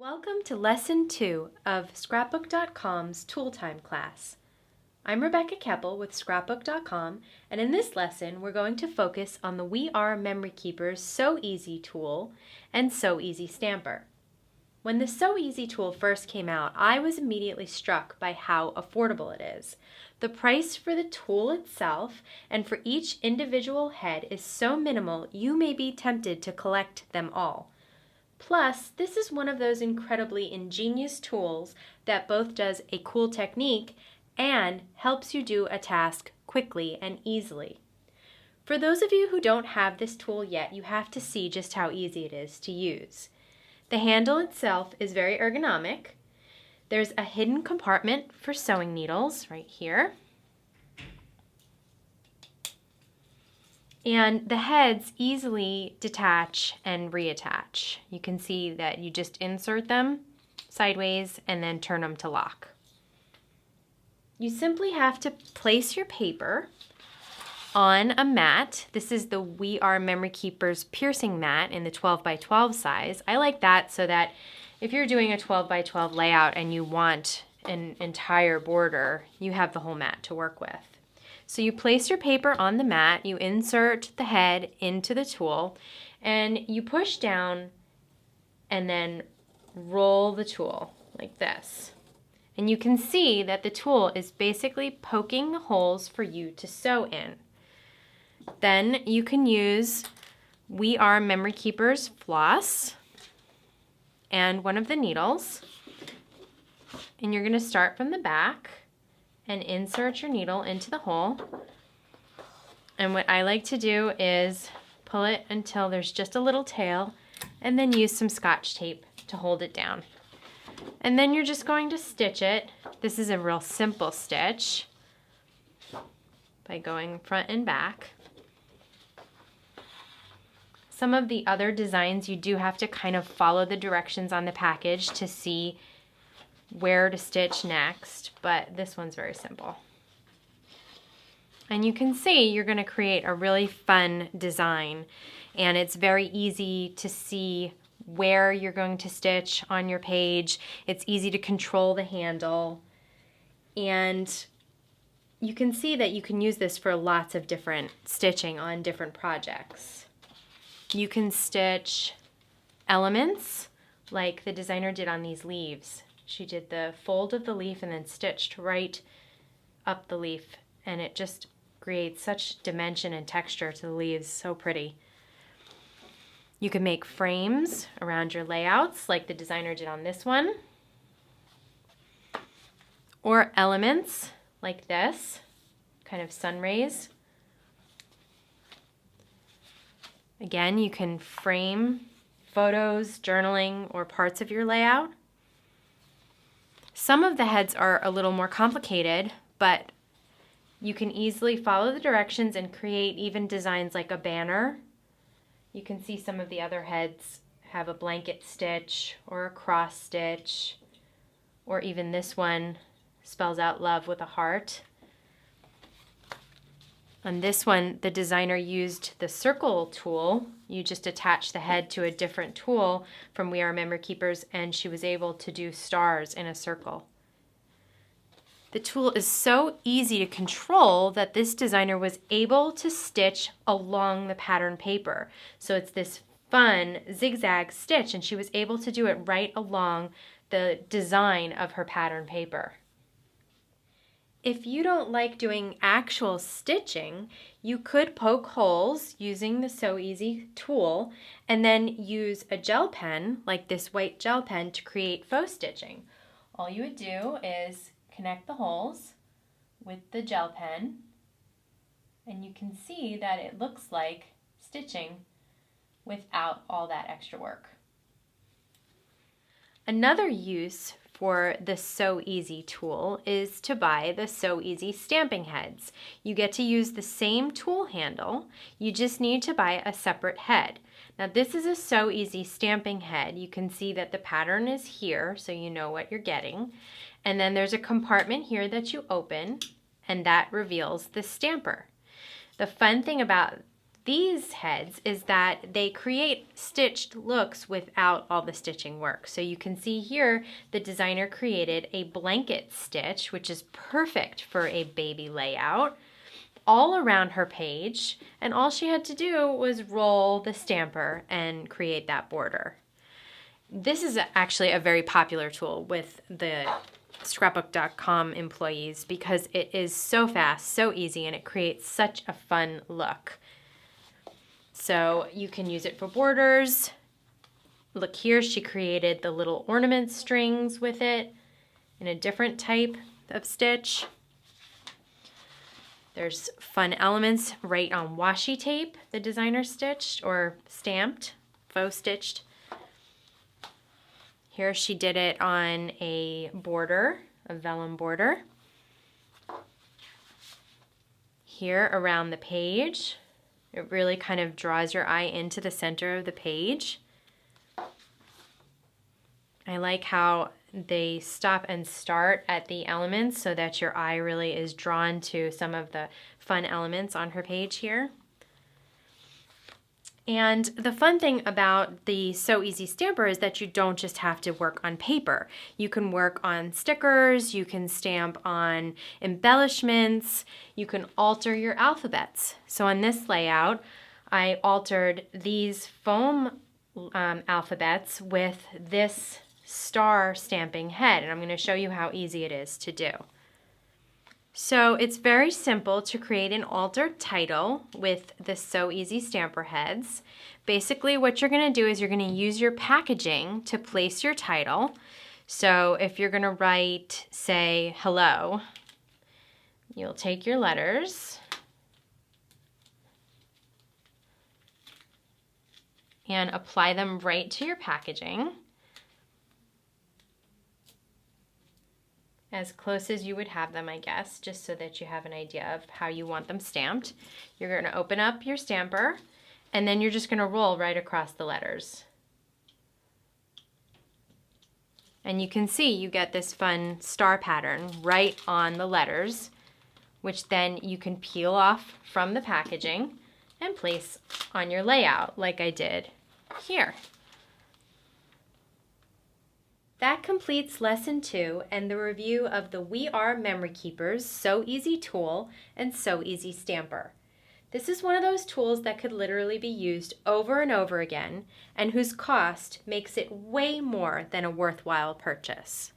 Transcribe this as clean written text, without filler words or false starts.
Welcome to Lesson 2 of Scrapbook.com's Tool Time class. I'm Rebecca Keppel with Scrapbook.com, and in this lesson we're going to focus on the We Are Memory Keeper's So Easy tool and So Easy stamper. When the So Easy tool first came out, I was immediately struck by how affordable it is. The price for the tool itself and for each individual head is so minimal you may be tempted to collect them all. Plus, this is one of those incredibly ingenious tools that both does a cool technique and helps you do a task quickly and easily. For those of you who don't have this tool yet, you have to see just how easy it is to use. The handle itself is very ergonomic. There's a hidden compartment for sewing needles right here. And the heads easily detach and reattach. You can see that you just insert them sideways and then turn them to lock. You simply have to place your paper on a mat. This is the We Are Memory Keeper's piercing mat in the 12 by 12 size. I like that so that if you're doing a 12 by 12 layout and you want an entire border, you have the whole mat to work with. So you place your paper on the mat, you insert the head into the tool, and you push down and then roll the tool like this. And you can see that the tool is basically poking the holes for you to sew in. Then you can use We Are Memory Keeper's floss and one of the needles. And you're going to start from the back and insert your needle into the hole. And what I like to do is pull it until there's just a little tail and then use some Scotch tape to hold it down. And then you're just going to stitch it. This is a real simple stitch by going front and back. Some of the other designs you do have to kind of follow the directions on the package to see where to stitch next, but this one's very simple. And you can see you're going to create a really fun design, and it's very easy to see where you're going to stitch on your page. It's easy to control the handle, and you can see that you can use this for lots of different stitching on different projects. You can stitch elements like the designer did on these leaves. She did the fold of the leaf and then stitched right up the leaf, and it just creates such dimension and texture to the leaves, so pretty. You can make frames around your layouts like the designer did on this one, or elements like this, kind of sun rays. Again, you can frame photos, journaling, or parts of your layout. Some of the heads are a little more complicated, but you can easily follow the directions and create even designs like a banner. You can see some of the other heads have a blanket stitch or a cross stitch, or even this one spells out love with a heart. On this one, the designer used the circle tool. You just attach the head to a different tool from We Are Memory Keepers, and she was able to do stars in a circle. The tool is so easy to control that this designer was able to stitch along the pattern paper. So it's this fun zigzag stitch, and she was able to do it right along the design of her pattern paper. If you don't like doing actual stitching, you could poke holes using the So Easy tool and then use a gel pen, like this white gel pen, to create faux stitching. All you would do is connect the holes with the gel pen, and you can see that it looks like stitching without all that extra work. Another use for the So Easy tool is to buy the So Easy stamping heads. You get to use the same tool handle, you just need to buy a separate head. Now this is a So Easy stamping head. You can see that the pattern is here, so you know what you're getting. And then there's a compartment here that you open, and that reveals the stamper. The fun thing about these heads is that they create stitched looks without all the stitching work. So you can see here the designer created a blanket stitch, which is perfect for a baby layout, all around her page, and all she had to do was roll the stamper and create that border. This is actually a very popular tool with the Scrapbook.com employees because it is so fast, so easy, and it creates such a fun look. So you can use it for borders. Look here, she created the little ornament strings with it in a different type of stitch. There's fun elements right on washi tape the designer stitched or stamped, faux stitched. Here she did it on a border, a vellum border. Here around the page, it really kind of draws your eye into the center of the page. I like how they stop and start at the elements so that your eye really is drawn to some of the fun elements on her page here. And the fun thing about the Sew Easy Stamper is that you don't just have to work on paper. You can work on stickers, you can stamp on embellishments, you can alter your alphabets. So on this layout, I altered these foam alphabets with this star stamping head, and I'm going to show you how easy it is to do. So it's very simple to create an altered title with the Sew Easy Stamper heads. Basically what you're going to do is you're going to use your packaging to place your title. So if you're going to write, say, hello, you'll take your letters and apply them right to your packaging, as close as you would have them, I guess, just so that you have an idea of how you want them stamped. You're going to open up your stamper, and then you're just going to roll right across the letters. And you can see you get this fun star pattern right on the letters, which then you can peel off from the packaging and place on your layout like I did here. That completes Lesson 2 and the review of the We Are Memory Keepers Sew Easy tool and Sew Easy Stamper. This is one of those tools that could literally be used over and over again and whose cost makes it way more than a worthwhile purchase.